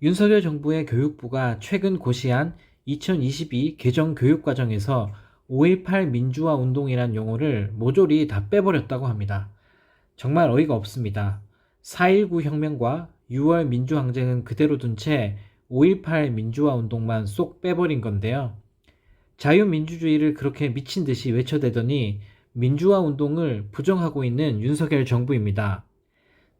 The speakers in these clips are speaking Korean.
윤석열 정부의 교육부가 최근 고시한 2022 개정 교육과정에서 5.18 민주화 운동이란 용어를 모조리 다 빼버렸다고 합니다. 정말 어이가 없습니다. 4.19 혁명과 6월 민주항쟁은 그대로 둔 채 5.18 민주화 운동만 쏙 빼버린 건데요. 자유민주주의를 그렇게 미친 듯이 외쳐대더니 민주화 운동을 부정하고 있는 윤석열 정부입니다.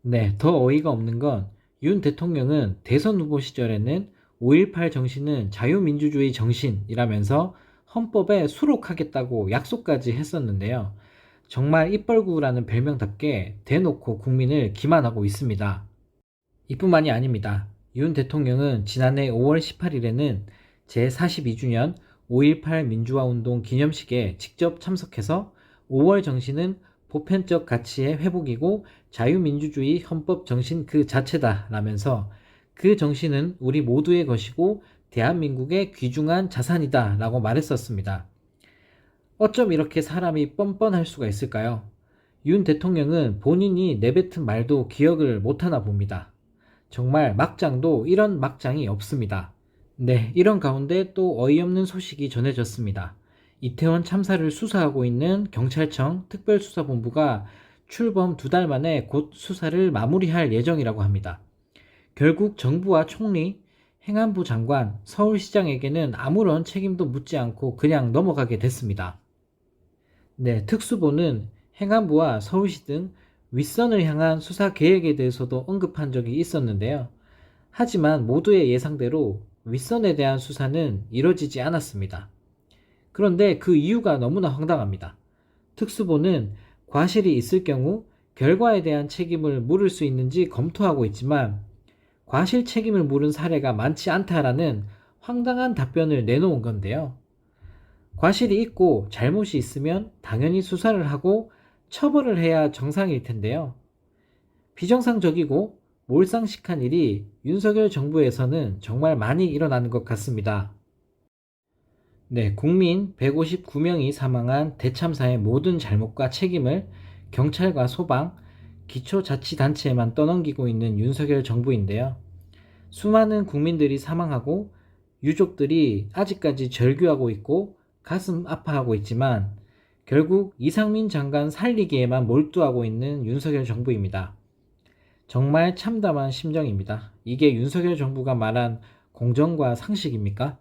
네, 더 어이가 없는 건 윤 대통령은 대선 후보 시절에는 5.18 정신은 자유민주주의 정신이라면서 헌법에 수록하겠다고 약속까지 했었는데요. 정말 입벌구라는 별명답게 대놓고 국민을 기만하고 있습니다. 이뿐만이 아닙니다. 윤 대통령은 지난해 5월 18일에는 제42주년 5.18 민주화운동 기념식에 직접 참석해서 5월 정신은 보편적 가치의 회복이고 자유민주주의 헌법 정신 그 자체다 라면서 그 정신은 우리 모두의 것이고 대한민국의 귀중한 자산이다 라고 말했었습니다. 어쩜 이렇게 사람이 뻔뻔할 수가 있을까요? 윤 대통령은 본인이 내뱉은 말도 기억을 못하나 봅니다. 정말 막장도 이런 막장이 없습니다. 네, 이런 가운데 또 어이없는 소식이 전해졌습니다. 이태원 참사를 수사하고 있는 경찰청 특별수사본부가 출범 2달 만에 곧 수사를 마무리할 예정이라고 합니다. 결국 정부와 총리, 행안부 장관, 서울시장에게는 아무런 책임도 묻지 않고 그냥 넘어가게 됐습니다. 네, 특수본은 행안부와 서울시 등 윗선을 향한 수사 계획에 대해서도 언급한 적이 있었는데요. 하지만 모두의 예상대로 윗선에 대한 수사는 이뤄지지 않았습니다. 그런데 그 이유가 너무나 황당합니다. 특수본은 과실이 있을 경우 결과에 대한 책임을 물을 수 있는지 검토하고 있지만 과실 책임을 물은 사례가 많지 않다라는 황당한 답변을 내놓은 건데요. 과실이 있고 잘못이 있으면 당연히 수사를 하고 처벌을 해야 정상일 텐데요. 비정상적이고 몰상식한 일이 윤석열 정부에서는 정말 많이 일어나는 것 같습니다. 네, 국민 159명이 사망한 대참사의 모든 잘못과 책임을 경찰과 소방, 기초자치단체에만 떠넘기고 있는 윤석열 정부인데요. 수많은 국민들이 사망하고 유족들이 아직까지 절규하고 있고 가슴 아파하고 있지만 결국 이상민 장관 살리기에만 몰두하고 있는 윤석열 정부입니다. 정말 참담한 심정입니다. 이게 윤석열 정부가 말한 공정과 상식입니까?